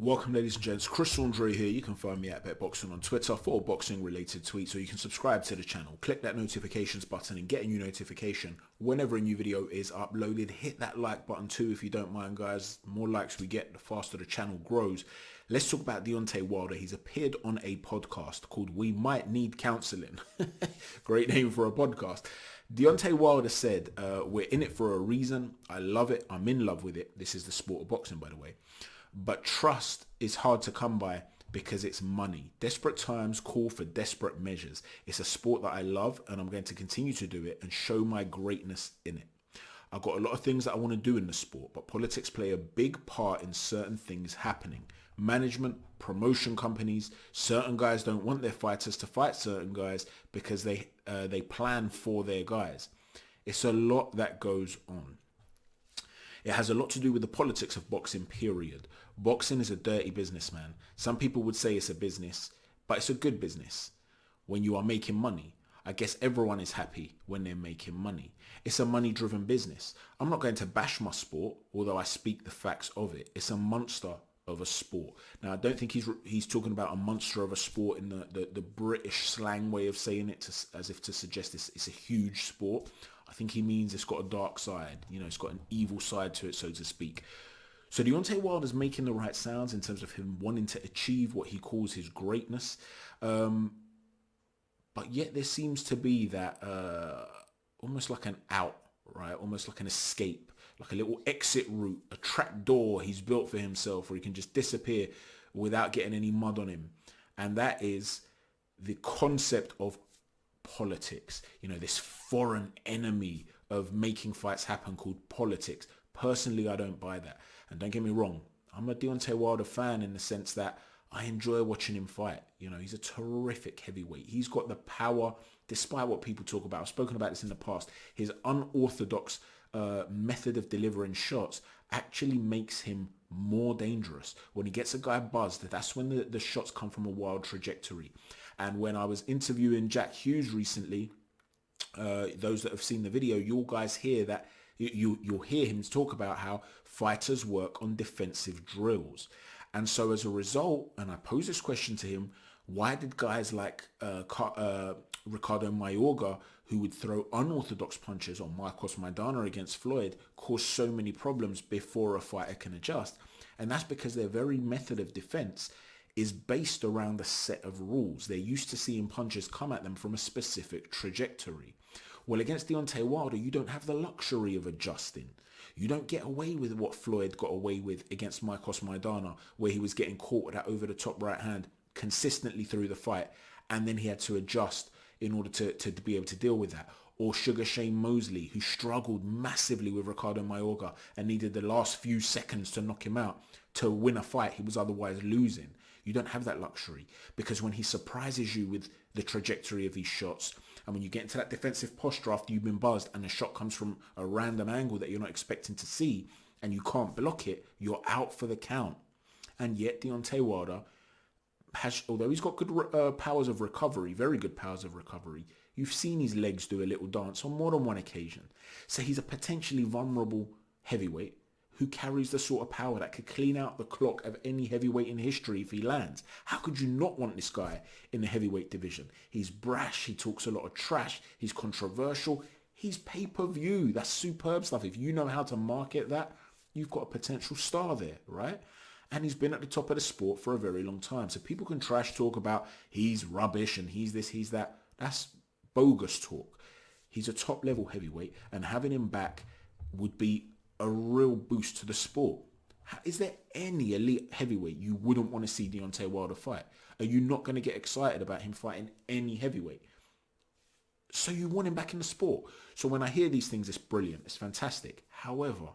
Welcome, ladies and gents. Chris Andre here. You can find me at BetBoxing on Twitter for boxing related tweets, or you can subscribe to the channel. Click that notifications button and get a new notification whenever a new video is uploaded. Hit that like button too if you don't mind, guys. The more likes we get, the faster the channel grows. Let's talk about Deontay Wilder. He's appeared on a podcast called We Might Need Counseling. Great name for a podcast. Deontay Wilder said, we're in it for a reason. I love it. I'm in love with it. This is the sport of boxing, by the way. But trust is hard to come by because it's money. Desperate times call for desperate measures. It's a sport that I love, and I'm going to continue to do it and show my greatness in it. I've got a lot of things that I want to do in the sport, but politics play a big part in certain things happening. Management, promotion companies, certain guys don't want their fighters to fight certain guys because they plan for their guys. It's a lot that goes on. It has a lot to do with the politics of boxing, period. Boxing is a dirty business, man. Some people would say it's a business, but it's a good business when you are making money. I guess everyone is happy when they're making money. It's a money-driven business. I'm not going to bash my sport, although I speak the facts of it. It's a monster of a sport. Now, I don't think he's talking about a monster of a sport in the British slang way of saying it, as if to suggest it's a huge sport. I think he means it's got a dark side. You know, it's got an evil side to it, so to speak. So Deontay Wilder's making the right sounds in terms of him wanting to achieve what he calls his greatness. But yet there seems to be that almost like an out, right? Almost like an escape, like a little exit route, a trap door he's built for himself where he can just disappear without getting any mud on him. And that is the concept of politics. You know, this foreign enemy of making fights happen called politics. Personally, I don't buy that. And don't get me wrong, I'm a Deontay Wilder fan in the sense that I enjoy watching him fight. You know, he's a terrific heavyweight. He's got the power, despite what people talk about. I've spoken about this in the past. His unorthodox method of delivering shots actually makes him more dangerous. When he gets a guy buzzed, that's when the shots come from a wild trajectory. And when I was interviewing Jack Hughes recently, those that have seen the video, you'll guys hear that you'll hear him talk about how fighters work on defensive drills. And so as a result, and I pose this question to him, why did guys like Ricardo Mayorga, who would throw unorthodox punches, or Marcos Maidana against Floyd, cause so many problems before a fighter can adjust? And that's because their very method of defense is based around a set of rules. They're used to seeing punches come at them from a specific trajectory. Well, against Deontay Wilder, you don't have the luxury of adjusting. You don't get away with what Floyd got away with against Marcos Maidana, where he was getting caught with that over-the-top right hand consistently through the fight, and then he had to adjust in order to be able to deal with that. Or Sugar Shane Mosley, who struggled massively with Ricardo Mayorga and needed the last few seconds to knock him out to win a fight he was otherwise losing. You don't have that luxury, because when he surprises you with the trajectory of his shots, and when you get into that defensive posture after you've been buzzed and the shot comes from a random angle that you're not expecting to see and you can't block it, you're out for the count. And yet Deontay Wilder has, although he's got good powers of recovery, very good powers of recovery, you've seen his legs do a little dance on more than one occasion. So he's a potentially vulnerable heavyweight who carries the sort of power that could clean out the clock of any heavyweight in history if he lands. How could you not want this guy in the heavyweight division? He's brash, he talks a lot of trash, he's controversial, he's pay-per-view. That's superb stuff. If you know how to market that, you've got a potential star there, right? And he's been at the top of the sport for a very long time. So people can trash talk about he's rubbish and he's this, he's that. That's bogus talk. He's a top-level heavyweight, and having him back would be a real boost to the sport. Is there any elite heavyweight you wouldn't want to see Deontay Wilder fight? Are you not going to get excited about him fighting any heavyweight? So you want him back in the sport. So when I hear these things, it's brilliant. It's fantastic. However,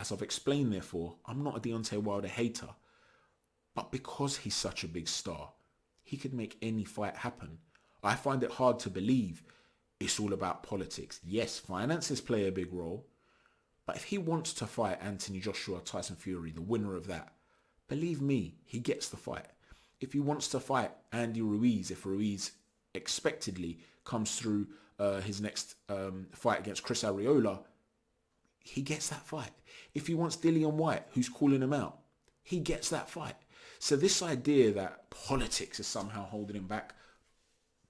as I've explained, therefore, I'm not a Deontay Wilder hater. But because he's such a big star, he could make any fight happen. I find it hard to believe it's all about politics. Yes, finances play a big role. But if he wants to fight Anthony Joshua, Tyson Fury, the winner of that, believe me, he gets the fight. If he wants to fight Andy Ruiz, if Ruiz expectedly comes through his next fight against Chris Arreola, he gets that fight. If he wants Dillian White, who's calling him out, he gets that fight. So this idea that politics is somehow holding him back,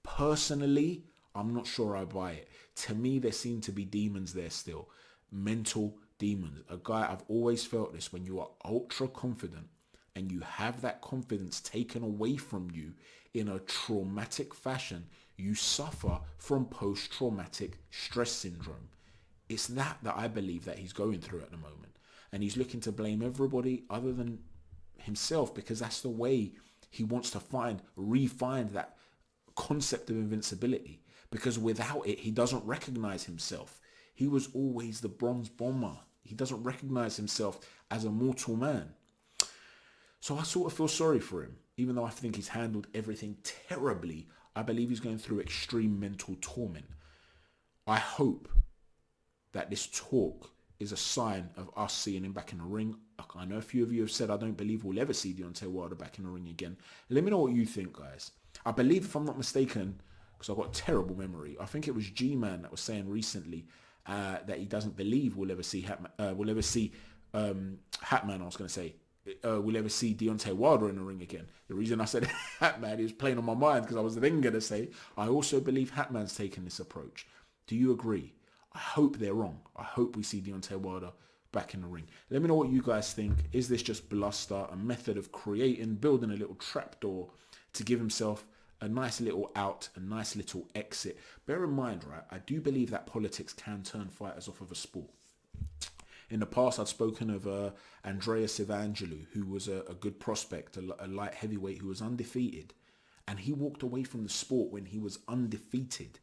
personally, I'm not sure I buy it. To me, there seem to be demons there still. Mental demons. A guy, I've always felt this, when you are ultra confident and you have that confidence taken away from you in a traumatic fashion, you suffer from post-traumatic stress syndrome. It's that I believe that he's going through at the moment. And he's looking to blame everybody other than himself, because that's the way he wants to re-find that concept of invincibility. Because without it, he doesn't recognize himself. He was always the bronze bomber. He doesn't recognize himself as a mortal man. So I sort of feel sorry for him. Even though I think he's handled everything terribly, I believe he's going through extreme mental torment. I hope that this talk is a sign of us seeing him back in the ring. I know a few of you have said I don't believe we'll ever see Deontay Wilder back in the ring again. Let me know what you think, guys. I believe, if I'm not mistaken, because I've got a terrible memory, I think it was G-Man that was saying recently that he doesn't believe we'll ever see Hatman. We'll ever see Deontay Wilder in the ring again. The reason I said Hatman is playing on my mind because I was then going to say I also believe Hatman's taken this approach. Do you agree? I hope they're wrong. I hope we see Deontay Wilder back in the ring. Let me know what you guys think. Is this just bluster, a method of building a little trapdoor to give himself a nice little out, a nice little exit? Bear in mind, right, I do believe that politics can turn fighters off of a sport. In the past, I'd spoken of Andreas Evangelou, who was a good prospect, a light heavyweight who was undefeated. And he walked away from the sport when he was undefeated.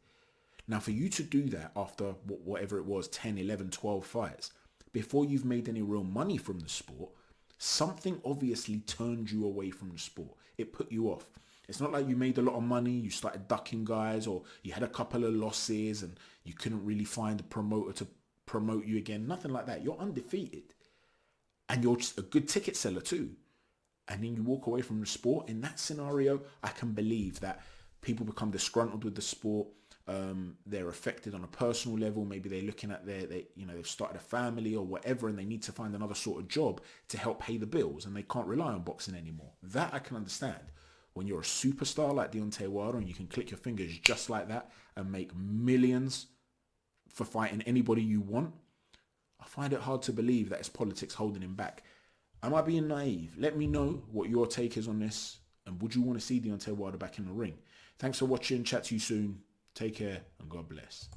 Now, for you to do that after whatever it was, 10, 11, 12 fights, before you've made any real money from the sport, something obviously turned you away from the sport. It put you off. It's not like you made a lot of money, you started ducking guys, or you had a couple of losses and you couldn't really find a promoter to promote you again. Nothing like that. You're undefeated. And you're just a good ticket seller too. And then you walk away from the sport. In that scenario, I can believe that people become disgruntled with the sport. They're affected on a personal level. Maybe they're looking at they've started a family or whatever, and they need to find another sort of job to help pay the bills, and they can't rely on boxing anymore. That I can understand. When you're a superstar like Deontay Wilder and you can click your fingers just like that and make millions for fighting anybody you want, I find it hard to believe that it's politics holding him back. Am I being naive? Let me know what your take is on this, and would you want to see Deontay Wilder back in the ring? Thanks for watching. Chat to you soon. Take care and God bless.